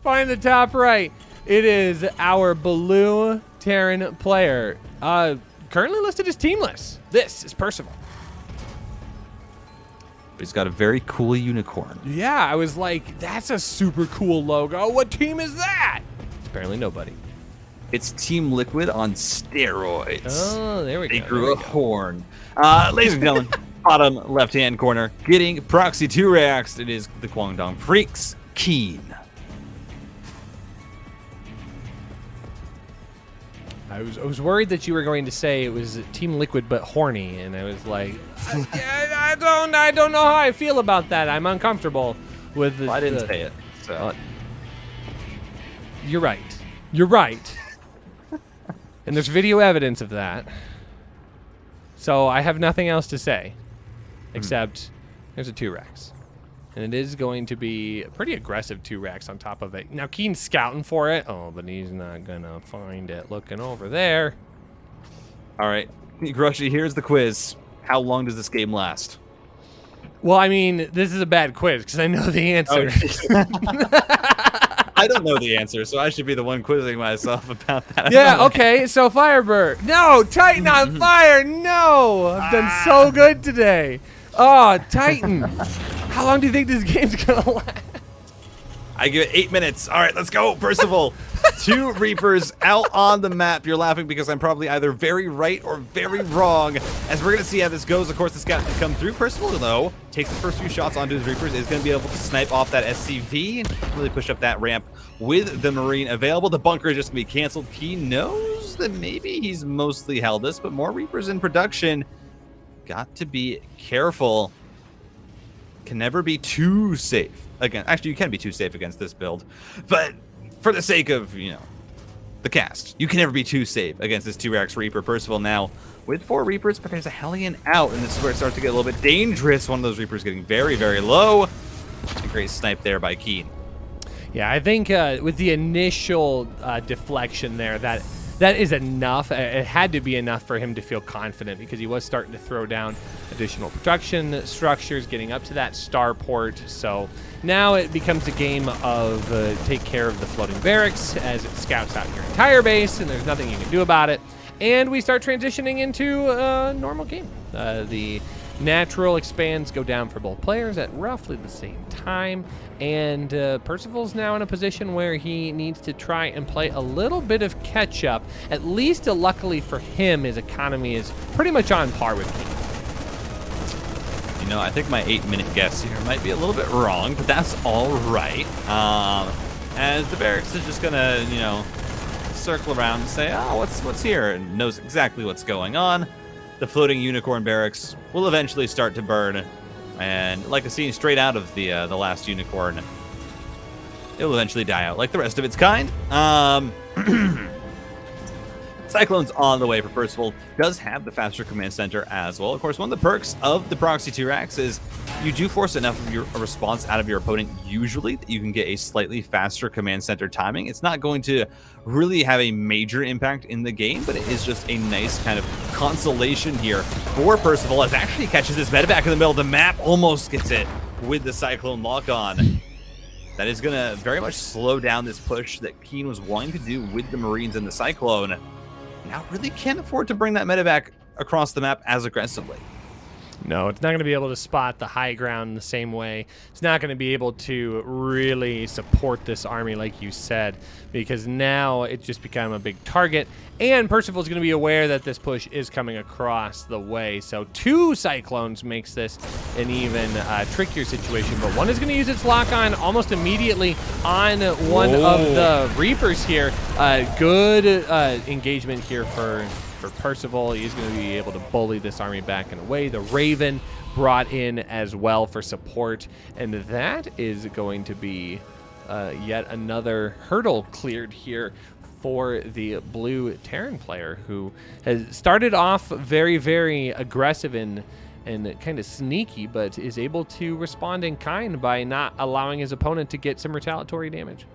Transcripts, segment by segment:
Find the top right. It is our blue Terran player. Currently listed as teamless. This is Percival. He's got a very cool unicorn. Yeah, I was like, that's a super cool logo. What team is that? It's apparently nobody. It's Team Liquid on steroids. Oh, there we go. They grew a horn. Ladies and gentlemen, bottom left-hand corner, getting Proxy 2 reacts. It is the Guangdong Freaks, Keen. I was worried that you were going to say it was Team Liquid but horny, and I was like, I don't know how I feel about that. I'm uncomfortable with the. Well, I didn't say it. So. You're right. You're right. And there's video evidence of that. So I have nothing else to say, except there's a 2-Rex. And it is going to be a pretty aggressive 2-Rex on top of it. Now, Keen's scouting for it. Oh, but he's not going to find it looking over there. All right. Rushi, here's the quiz. How long does this game last? Well, I mean, this is a bad quiz because I know the answer. I don't know the answer, so I should be the one quizzing myself about that. Yeah, okay, so Firebird. No, Titan on fire. No, I've done so good today. Oh, Titan. How long do you think this game's going to last? I give it 8 minutes. All right, let's go, Percival. 2 Reapers out on the map. You're laughing because I'm probably either very right or very wrong. As we're going to see how this goes, of course, the scout can come through. Percival, though, takes the first few shots onto his Reapers, is going to be able to snipe off that SCV and really push up that ramp with the Marine available. The bunker is just going to be canceled. He knows that maybe he's mostly held this, but more Reapers in production. Got to be careful. Can never be too safe. Again, actually, you can be too safe against this build, but for the sake of, the cast, you can never be too safe against this 2-Rex Reaper. Percival now with 4 Reapers, but there's a Hellion out, and this is where it starts to get a little bit dangerous. One of those Reapers getting very, very low. A great snipe there by Keen. Yeah, I think with the initial deflection there, that is enough. It had to be enough for him to feel confident because he was starting to throw down additional production structures, getting up to that starport. So now it becomes a game of take care of the floating barracks as it scouts out your entire base, and there's nothing you can do about it. And we start transitioning into a normal game. The natural expands go down for both players at roughly the same time, and Percival's now in a position where he needs to try and play a little bit of catch-up. At least, luckily for him, his economy is pretty much on par with King. I think my 8-minute guess here might be a little bit wrong, but that's all right. As the barracks is just gonna, circle around and say, oh, what's here, and knows exactly what's going on. The floating unicorn barracks will eventually start to burn, and like a scene straight out of the last unicorn, it will eventually die out like the rest of its kind. Cyclone's on the way for Percival. Does have the faster command center as well. Of course, one of the perks of the Proxy 2-Rex is you do force enough of a response out of your opponent usually that you can get a slightly faster command center timing. It's not going to really have a major impact in the game, but it is just a nice kind of consolation here for Percival as actually catches this medevac in the middle of the map, almost gets it with the Cyclone lock-on. That is going to very much slow down this push that Keen was wanting to do with the Marines and the Cyclone. Now really can't afford to bring that medevac across the map as aggressively. No, it's not going to be able to spot the high ground in the same way. It's not going to be able to really support this army like you said, because now it's just become a big target. And Percival's going to be aware that this push is coming across the way. So 2 Cyclones makes this an even trickier situation. But one is going to use its lock-on almost immediately on one of the Reapers here. Good engagement here for Percival. He's going to be able to bully this army back and away. The Raven brought in as well for support, and that is going to be yet another hurdle cleared here for the blue Terran player, who has started off very, very aggressive and kind of sneaky, but is able to respond in kind by not allowing his opponent to get some retaliatory damage.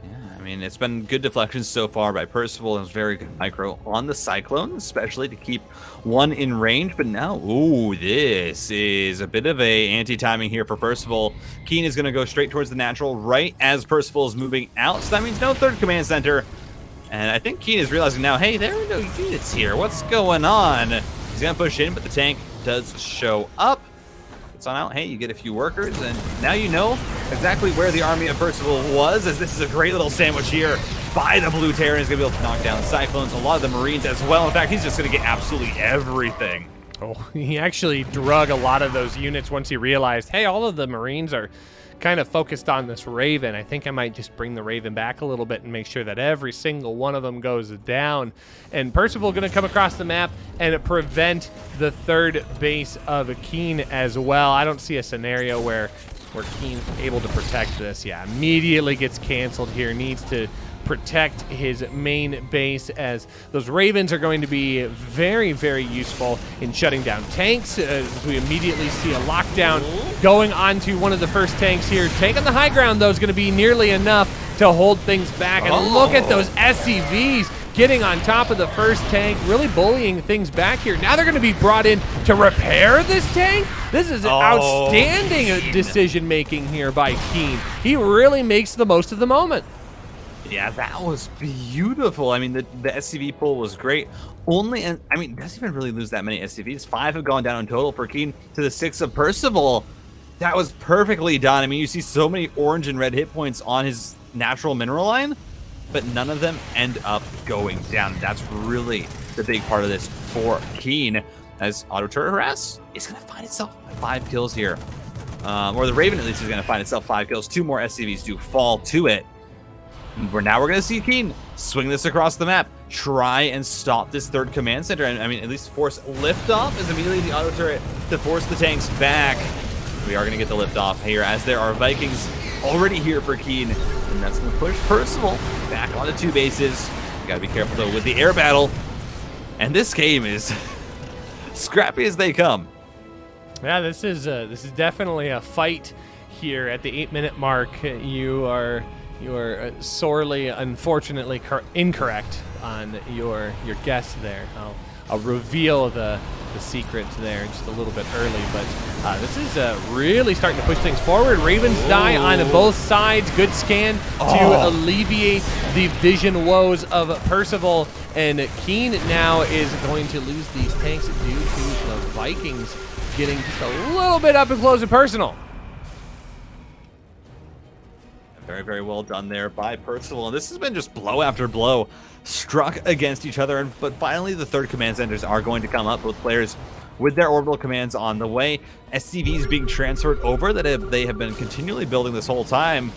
Yeah, I mean, it's been good deflections so far by PERCIVAL. It was very good micro on the Cyclone, especially to keep one in range. But now, ooh, this is a bit of a anti-timing here for PERCIVAL. Keen is going to go straight towards the natural right as PERCIVAL is moving out. So that means no third command center. And I think Keen is realizing now, hey, there are no units here. What's going on? He's going to push in, but the tank does show up. It's on out. Hey, you get a few workers, and now you know exactly where the army of PERCIVAL was, as this is a great little sandwich here by the Blue Terran. He's going to be able to knock down Cyclones, a lot of the Marines as well. In fact, he's just going to get absolutely everything. Oh, he actually drug a lot of those units once he realized, hey, all of the Marines are kind of focused on this Raven. I think I might just bring the Raven back a little bit and make sure that every single one of them goes down. And PERCIVAL going to come across the map and prevent the third base of Keen as well. I don't see a scenario where Keen's able to protect this. Yeah, immediately gets canceled here. Needs to protect his main base, as those Ravens are going to be very, very useful in shutting down tanks. As we immediately see a lockdown going onto one of the first tanks here. Tank on the high ground, though, is going to be nearly enough to hold things back. And look at those SCVs getting on top of the first tank, really bullying things back here. Now they're going to be brought in to repair this tank. This is outstanding decision-making here by Keen. He really makes the most of the moment. Yeah, that was beautiful. I mean, the SCV pull was great. I mean, doesn't even really lose that many SCVs. 5 have gone down in total for Keen to the 6 of PERCIVAL. That was perfectly done. I mean, you see so many orange and red hit points on his natural mineral line, but none of them end up going down. That's really the big part of this for Keen, as Auto Turret Harass is going to find itself 5 kills here. Or the Raven, at least, is going to find itself 5 kills. 2 more SCVs do fall to it. Now we're going to see Keen swing this across the map, try and stop this third command center, and I mean, at least force liftoff is immediately the auto turret to force the tanks back. We are going to get the liftoff here, as there are Vikings already here for Keen, and that's going to push PERCIVAL back onto 2 bases. You got to be careful, though, with the air battle, and this game is scrappy as they come. Yeah, this is definitely a fight here at the 8-minute mark. You are sorely, unfortunately, incorrect on your guess there. I'll reveal the secret there just a little bit early, but this is really starting to push things forward. Ravens die on both sides. Good scan to alleviate the vision woes of PERCIVAL, and Keen now is going to lose these tanks due to the Vikings getting just a little bit up and close and personal. Very, very well done there by PERCIVAL. And this has been just blow after blow struck against each other. But finally, the third command centers are going to come up, both players with their orbital commands on the way. SCVs being transferred over that they have been continually building this whole time.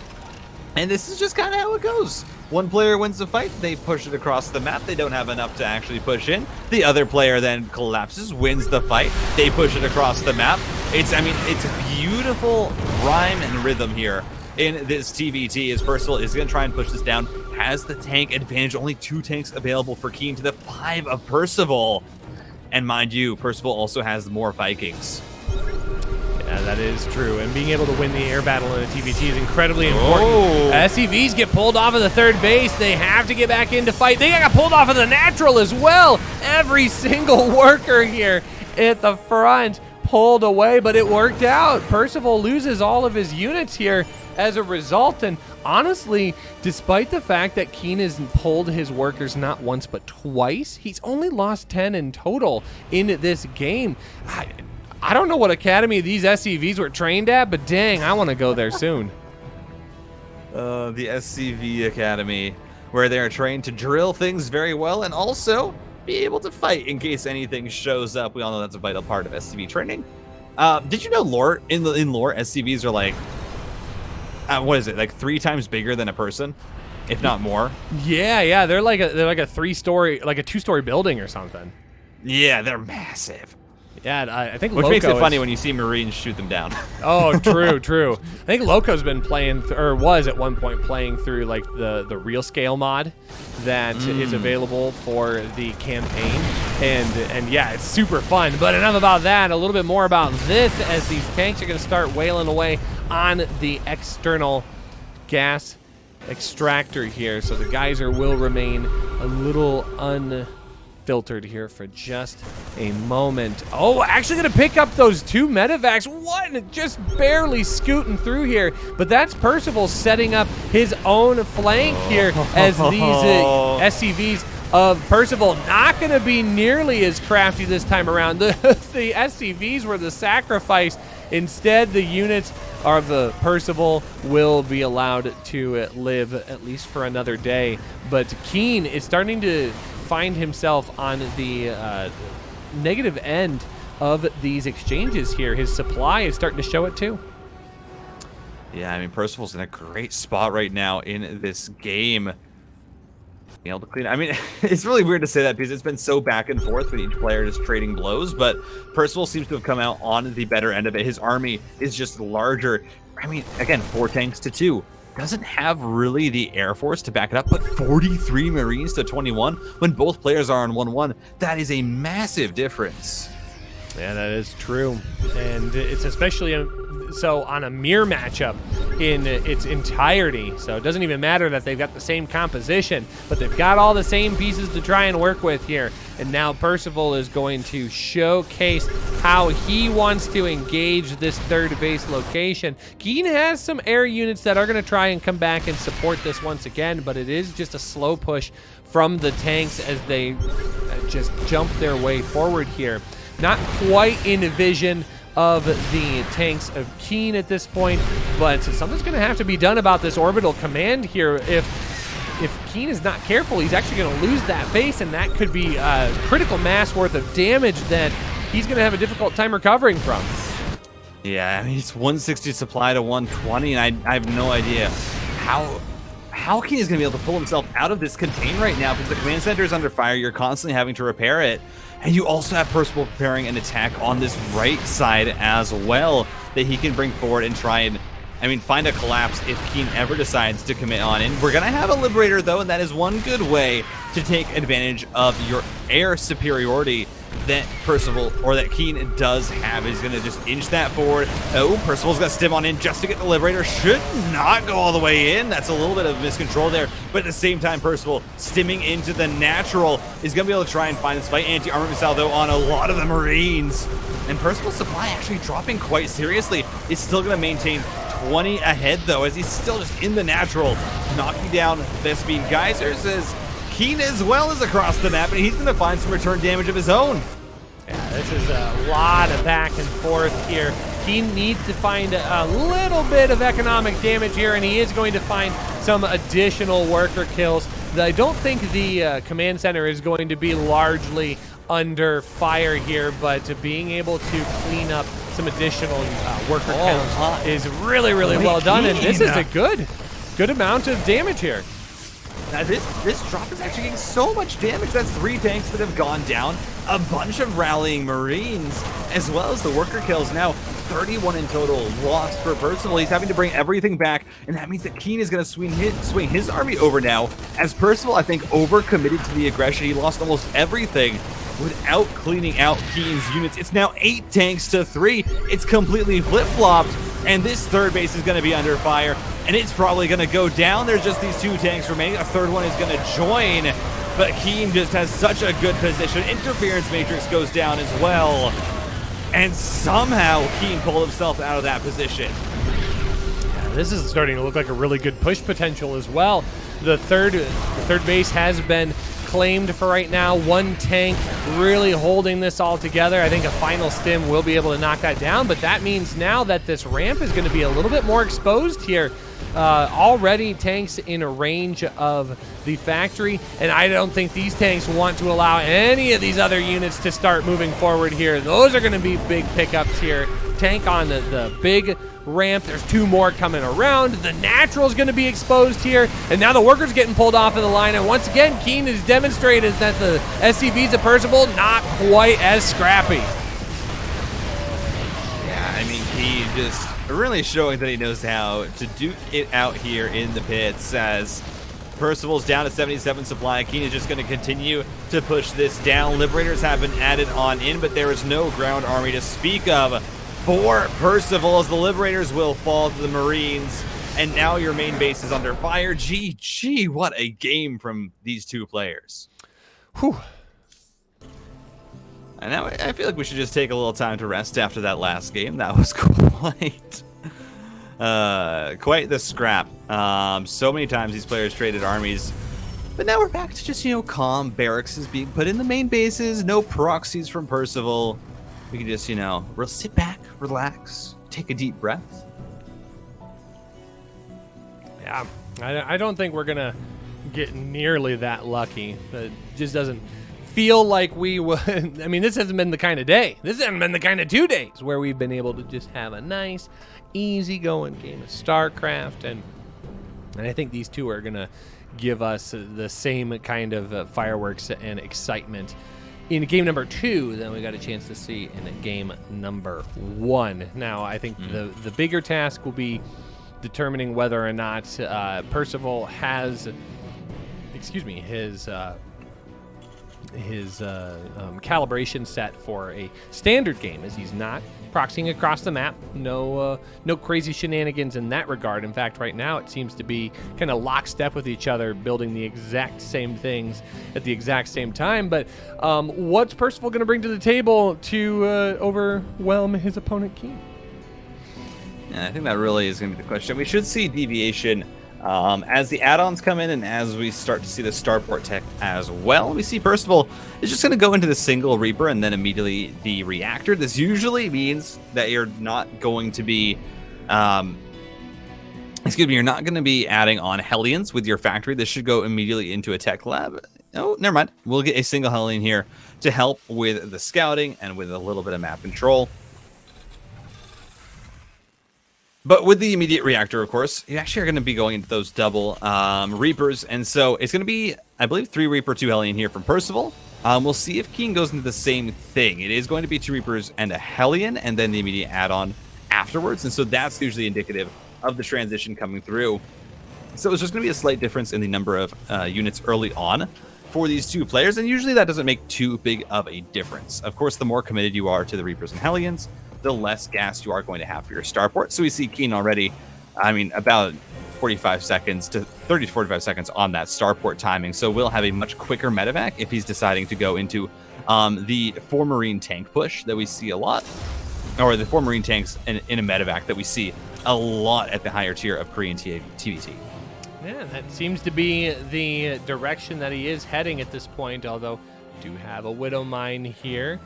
And this is just kind of how it goes. One player wins the fight, they push it across the map. They don't have enough to actually push in. The other player then collapses, wins the fight. They push it across the map. It's a beautiful rhyme and rhythm here in this TVT, as PERCIVAL is going to try and push this down. Has the tank advantage. Only 2 tanks available for Keen to the 5 of PERCIVAL. And mind you, PERCIVAL also has more Vikings. Yeah, that is true. And being able to win the air battle in a TVT is incredibly important. SCVs get pulled off of the third base. They have to get back in to fight. They got pulled off of the natural as well. Every single worker here at the front pulled away, but it worked out. PERCIVAL loses all of his units here as a result, and honestly, despite the fact that Keen has pulled his workers not once but twice, he's only lost 10 in total in this game. I don't know what academy these SCVs were trained at, but dang, I want to go there soon. The SCV Academy, where they are trained to drill things very well and also be able to fight in case anything shows up. We all know that's a vital part of SCV training. Did you know in lore, SCVs are like, what is it, like 3 times bigger than a person, if not more? Yeah, they're like a 3-story, like a 2-story building or something. Yeah, they're massive. Yeah, I think Which makes it funny when you see Marines shoot them down. Oh, true. I think Loco's been playing, or was at one point playing through like the real scale mod that is available for the campaign, and yeah, it's super fun. But enough about that. A little bit more about this, as these tanks are going to start wailing away on the external gas extractor here, so the geyser will remain a little unfiltered here for just a moment. Oh, actually gonna pick up those 2 medevacs. One just barely scooting through here, but that's PERCIVAL setting up his own flank here as these SCVs of PERCIVAL not going to be nearly as crafty this time around. The SCVs were the sacrifice. Instead, the units of the PERCIVAL will be allowed to live at least for another day. But Keen is starting to find himself on the negative end of these exchanges here. His supply is starting to show it too. Yeah, I mean, PERCIVAL's in a great spot right now in this game. Being able to clean. I mean, it's really weird to say that because it's been so back and forth with each player just trading blows, but PERCIVAL seems to have come out on the better end of it. His army is just larger. I mean, again, 4 tanks to 2. Doesn't have really the Air Force to back it up, but 43 Marines to 21 when both players are on 1-1. That is a massive difference. Yeah, that is true. And it's especially so on a mirror matchup in its entirety. So it doesn't even matter that they've got the same composition, but they've got all the same pieces to try and work with here. And now PERCIVAL is going to showcase how he wants to engage this third base location. Keen has some air units that are going to try and come back and support this once again, but it is just a slow push from the tanks as they just jump their way forward here. Not quite in vision of the tanks of Keen at this point, but something's going to have to be done about this orbital command here. If Keen is not careful, he's actually going to lose that base, and that could be a critical mass worth of damage that he's going to have a difficult time recovering from. Yeah, I mean, it's 160 supply to 120, and I have no idea how Keen is going to be able to pull himself out of this contain right now, because the command center is under fire. You're constantly having to repair it. And you also have PERCIVAL preparing an attack on this right side as well that he can bring forward and try and, I mean, find a collapse if Keen ever decides to commit on. And we're going to have a Liberator, though, and that is one good way to take advantage of your air superiority that PERCIVAL, or that Keen does have. He's going to just inch that forward. Oh, PERCIVAL's got to stim on in just to get the Liberator. Should not go all the way in. That's a little bit of miscontrol there. But at the same time, PERCIVAL stimming into the natural is going to be able to try and find this fight. Anti-armor missile, though, on a lot of the Marines. And PERCIVAL's supply actually dropping quite seriously. It's still going to maintain 20 ahead, though, as he's still just in the natural, knocking down Vespine geysers as Keen as well as across the map, and he's going to find some return damage of his own. Yeah, this is a lot of back and forth here. Keen needs to find a little bit of economic damage here, and he is going to find some additional worker kills. I don't think the command center is going to be largely under fire here, but being able to clean up some additional worker counts is really, really well done, and this is a good amount of damage here. Now this drop is actually getting so much damage. That's 3 tanks that have gone down, a bunch of rallying Marines, as well as the worker kills. Now 31 in total lost for PERCIVAL. He's having to bring everything back, and that means that Keen is going to swing his army over now, as PERCIVAL, I think, overcommitted to the aggression. He lost almost everything without cleaning out Keen's units. It's now 8 tanks to 3. It's completely flip-flopped, and this third base is going to be under fire, and it's probably going to go down. There's just these 2 tanks remaining. A third one is going to join, but Keen just has such a good position. Interference matrix goes down as well, and somehow Keen pulled himself out of that position. Yeah, this is starting to look like a really good push potential as well. The third base has been claimed for right now. 1 tank really holding this all together. I think a final stim will be able to knock that down, but that means now that this ramp is going to be a little bit more exposed here. Already tanks in a range of the factory, and I don't think these tanks want to allow any of these other units to start moving forward here. Those are going to be big pickups here. Tank on the big ramp. There's 2 more coming around. The natural is going to be exposed here, and now the worker's getting pulled off of the line. And once again, Keen has demonstrated that the SCVs of PERCIVAL not quite as scrappy. Yeah, I mean, he just really showing that he knows how to duke it out here in the pits, as PERCIVAL's down to 77 supply. Keen is just going to continue to push this down. Liberators have been added on in, but there is no ground army to speak of for PERCIVAL, as the Liberators will fall to the Marines. and now your main base is under fire. GG, what a game from these two players. Whew. And now I feel like we should just take a little time to rest after that last game. That was quite the scrap. So many times these players traded armies. But now we're back to just, calm barracks is being put in the main bases. No proxies from PERCIVAL. We can just, we'll sit back, relax, take a deep breath. Yeah, I don't think we're going to get nearly that lucky. It just doesn't feel like we would. I mean, this hasn't been the kind of day. This hasn't been the kind of 2 days where we've been able to just have a nice, easy-going game of StarCraft. And I think these two are going to give us the same kind of fireworks and excitement in game number 2 than we got a chance to see in game number 1. Now, I think the bigger task will be determining whether or not PERCIVAL has, his calibration set for a standard game, as he's not proxying across the map. No crazy shenanigans in that regard. In fact, right now it seems to be kind of lockstep with each other, building the exact same things at the exact same time. But what's PERCIVAL going to bring to the table to overwhelm his opponent Keen? Yeah, I think that really is going to be the question. We should see deviation as the add-ons come in and as we start to see the starport tech as well. We see PERCIVAL is just going to go into the single Reaper and then immediately the reactor. This usually means that you're not going to be, you're not going to be adding on Hellions with your factory. This should go immediately into a tech lab. Oh, never mind. We'll get a single Hellion here to help with the scouting and with a little bit of map control. But with the immediate reactor, of course, you actually are going to be going into those double Reapers. And so it's going to be, I believe, 3 Reaper, 2 Hellion here from PERCIVAL. We'll see if Keen goes into the same thing. It is going to be 2 Reapers and a Hellion, and then the immediate add-on afterwards. And so that's usually indicative of the transition coming through. So it's just going to be a slight difference in the number of units early on for these two players. And usually that doesn't make too big of a difference. Of course, the more committed you are to the Reapers and Hellions, the less gas you are going to have for your starport. So we see Keen already, about 45 seconds to 30 to 45 seconds on that starport timing. So we'll have a much quicker medevac if he's deciding to go into the 4 Marine tank push that we see a lot, or the 4 Marine tanks in a medevac that we see a lot at the higher tier of Korean TVT. Yeah, that seems to be the direction that he is heading at this point, although do have a Widow Mine here.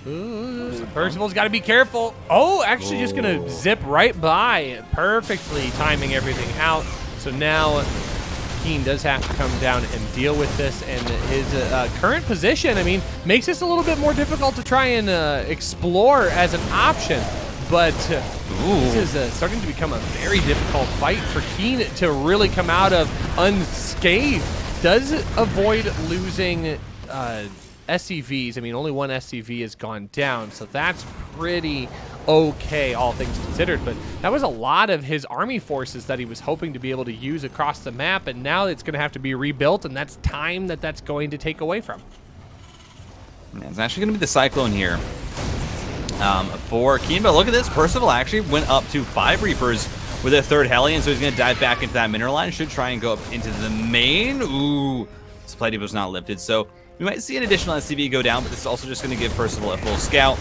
Ooh, PERCIVAL's got to be careful. Oh, actually just going to zip right by, perfectly timing everything out. So now Keen does have to come down and deal with this, and his current position, makes this a little bit more difficult to try and explore as an option. But this is starting to become a very difficult fight for Keen to really come out of unscathed. Does avoid losing SCVs. Only 1 SCV has gone down, so that's pretty okay, all things considered. But that was a lot of his army forces that he was hoping to be able to use across the map, and now it's going to have to be rebuilt, and that's time that's going to take away from. Yeah, it's actually going to be the Cyclone here for Keen. But look at this. PERCIVAL actually went up to 5 Reapers with a 3rd Hellion, so he's going to dive back into that mineral line. Should try and go up into the main. Ooh, supply depot was not lifted, so we might see an additional SCV go down, but this is also just going to give PERCIVAL a full scout.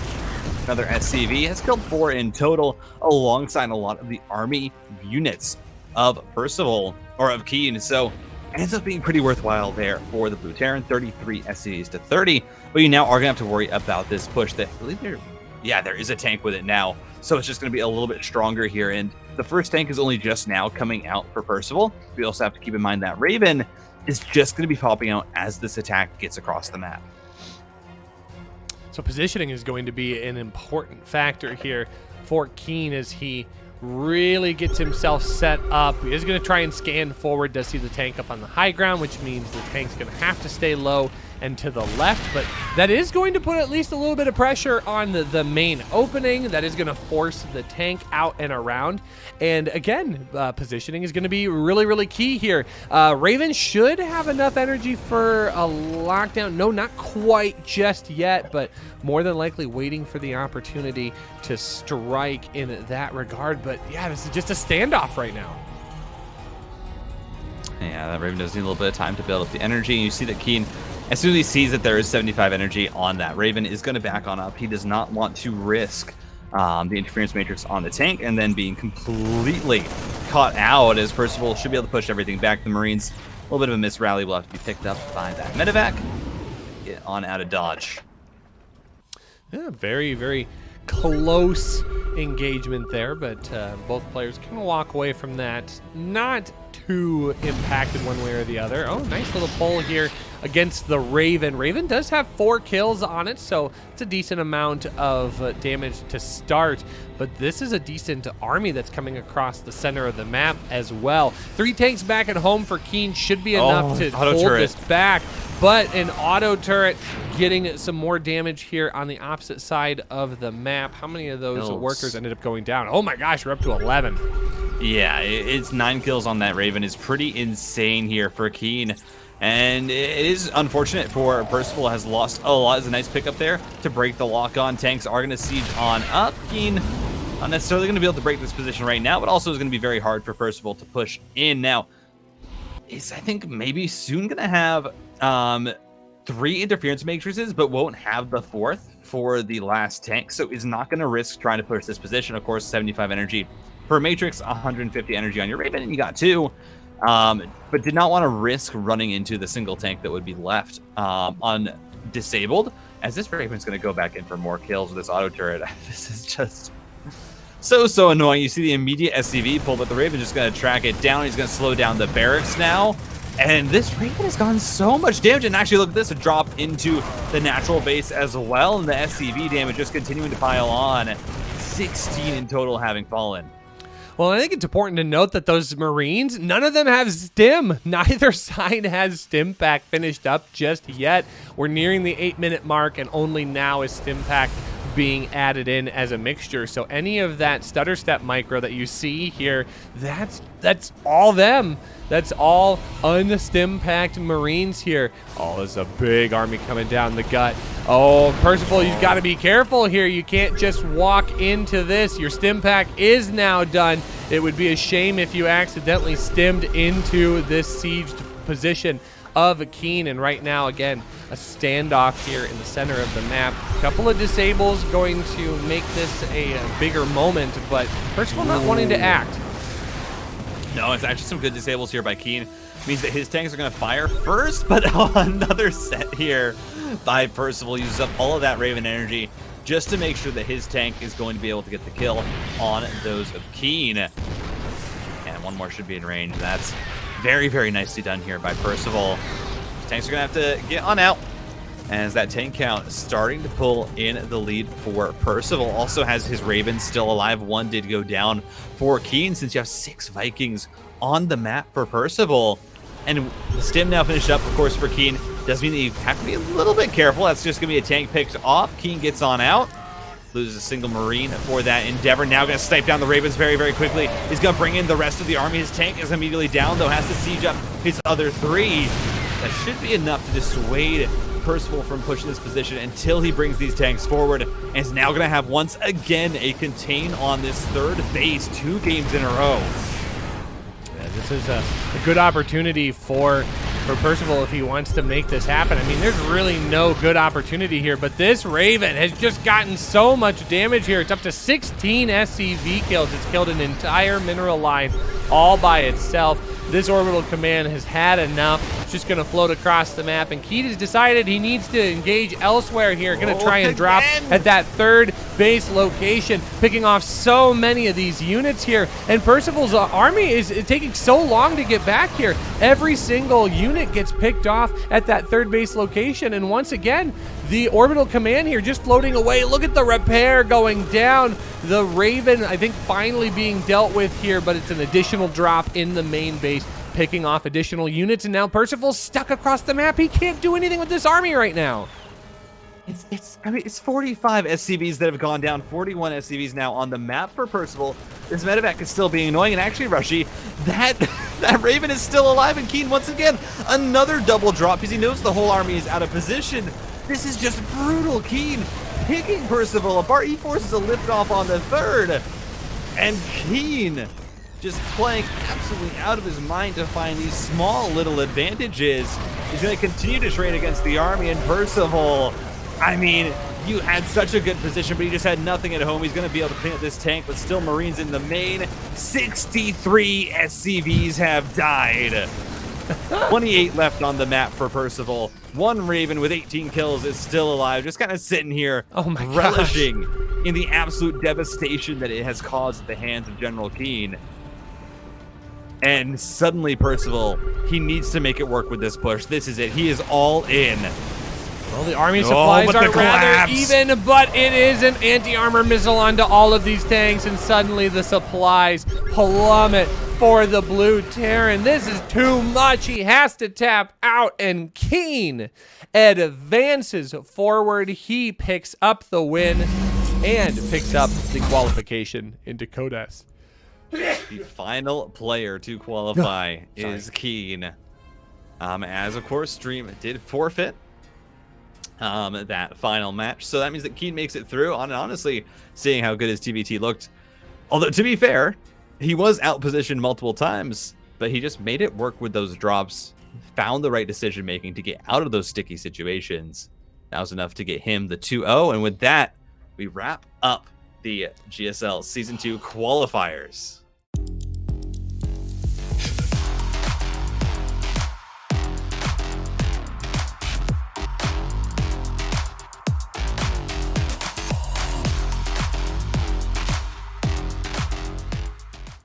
Another SCV has killed 4 in total, alongside a lot of the army units of PERCIVAL, or of Keen. So it ends up being pretty worthwhile there for the Blue Terran, 33 SCVs to 30. But you now are going to have to worry about this push that, I believe there is a tank with it now. So it's just going to be a little bit stronger here. And the first tank is only just now coming out for PERCIVAL. We also have to keep in mind that Raven is just going to be popping out as this attack gets across the map. So positioning is going to be an important factor here for Keen as he really gets himself set up. He is going to try and scan forward, does see the tank up on the high ground, which means the tank's going to have to stay low and to the left, but that is going to put at least a little bit of pressure on the main opening. That is going to force the tank out and around. And again, positioning is going to be really, really key here. Raven should have enough energy for a lockdown. No, not quite just yet, but more than likely waiting for the opportunity to strike in that regard. But yeah, this is just a standoff right now. Yeah, that Raven does need a little bit of time to build up the energy. And you see that Keen, as soon as he sees that there is 75 energy on that Raven, is going to back on up. He does not want to risk the interference matrix on the tank and then being completely caught out, as Percival should be able to push everything back. The Marines, a little bit of a miss rally will have to be picked up by that medevac. Get on out of dodge. Yeah, very, very close engagement there, but both players can walk away from that. Not too impacted one way or the other. Oh, nice little pull here against the Raven. Raven does have 4 kills on it, so it's a decent amount of damage to start, but this is a decent army that's coming across the center of the map as well. 3 tanks back at home for Keen should be enough to hold this back, but an auto turret getting some more damage here on the opposite side of the map. How many of those workers ended up going down? Oh my gosh, we're up to 11. Yeah, it's 9 kills on that Raven is pretty insane here for Keen. And it is unfortunate for Percival, has lost a lot. It's a nice pickup there to break the lock on. Tanks are going to siege on up. Keen not necessarily going to be able to break this position right now, but also is going to be very hard for Percival to push in. Now, is I think maybe soon going to have 3 interference matrices, but won't have the 4th for the last tank. So is not going to risk trying to push this position. Of course, 75 energy per matrix, 150 energy on your Raven, and you got 2. But did not want to risk running into the single tank that would be left undisabled, as this Raven's going to go back in for more kills with this auto turret. This is just so annoying. You see the immediate SCV pull, but the Raven just going to track it down. He's going to slow down the barracks now. And this Raven has gone so much damage. And actually, look at this, a drop into the natural base as well. And the SCV damage just continuing to pile on. 16 in total having fallen. Well, I think it's important to note that those Marines, none of them have stim. Neither side has stim pack finished up just yet. We're nearing the 8-minute mark, and only now is stim pack being added in as a mixture. So any of that stutter step micro that you see here, that's all them. That's all unstim packed Marines here. Oh, there's a big army coming down the gut. Oh, Percival, you've got to be careful here. You can't just walk into this. Your stim pack is now done. It would be a shame if you accidentally stimmed into this sieged position of Keen. And right now, again, a standoff here in the center of the map. A couple of disables going to make this a bigger moment, but Percival not wanting to act. No, it's actually some good disables here by Keen. Means that his tanks are going to fire first, but another set here by Percival uses up all of that Raven energy just to make sure that his tank is going to be able to get the kill on those of Keen. And one more should be in range. That's very, very nicely done here by Percival. His tanks are going to have to get on out, as that tank count starting to pull in the lead for Percival. Also has his Ravens still alive. 1 did go down for Keen, since you have 6 Vikings on the map for Percival. And the stim now finished up, of course, for Keen. Does mean that you have to be a little bit careful. That's just going to be a tank picked off. Keen gets on out. Loses a single Marine for that endeavor. Now going to snipe down the Ravens very, very quickly. He's going to bring in the rest of the army. His tank is immediately down, though. Has to siege up his other 3. That should be enough to dissuade Percival from pushing this position until he brings these tanks forward, and is now going to have once again a contain on this 3rd base 2 games in a row. Yeah, this is a good opportunity for Percival if he wants to make this happen. I mean, there's really no good opportunity here, but this Raven has just gotten so much damage here. It's up to 16 SCV kills. It's killed an entire mineral line all by itself. This orbital command has had enough. It's just going to float across the map, and Keat has decided he needs to engage elsewhere here. Going to try and drop at that 3rd base location, picking off so many of these units here. And Percival's army is taking so long to get back here. Every single unit gets picked off at that 3rd base location, and once again, the orbital command here just floating away. Look at the repair going down. The Raven, I think, finally being dealt with here, but it's an additional drop in the main base, picking off additional units, and now Percival's stuck across the map. He can't do anything with this army right now. It's 45 SCVs that have gone down, 41 SCVs now on the map for Percival. This medevac is still being annoying, and actually, Rushi, that Raven is still alive, and Keen, once again, another double drop, because he knows the whole army is out of position. This is just brutal. Keen picking Percival apart. He forces a lift off on the 3rd. And Keen just playing absolutely out of his mind to find these small little advantages. He's going to continue to trade against the army, and PERCIVAL, I mean, you had such a good position, but he just had nothing at home. He's going to be able to clean up this tank, but still Marines in the main. 63 SCVs have died. 28 left on the map for PERCIVAL. One Raven with 18 kills is still alive, just kind of sitting here, relishing in the absolute devastation that it has caused at the hands of General Keen. And suddenly PERCIVAL, he needs to make it work with this push. This is it. He is all in. Well, the army supplies are rather even, but it is an anti-armor missile onto all of these tanks, and suddenly the supplies plummet for the blue Terran. This is too much. He has to tap out, and Keen advances forward. He picks up the win and picks up the qualification into Codas. The final player to qualify is Keen. As, of course, Stream did forfeit that final match. So that means that Keen makes it through. Honestly, seeing how good his TVT looked. Although, to be fair, he was outpositioned multiple times, but he just made it work with those drops, found the right decision-making to get out of those sticky situations. That was enough to get him the 2-0. And with that, we wrap up the GSL Season 2 qualifiers.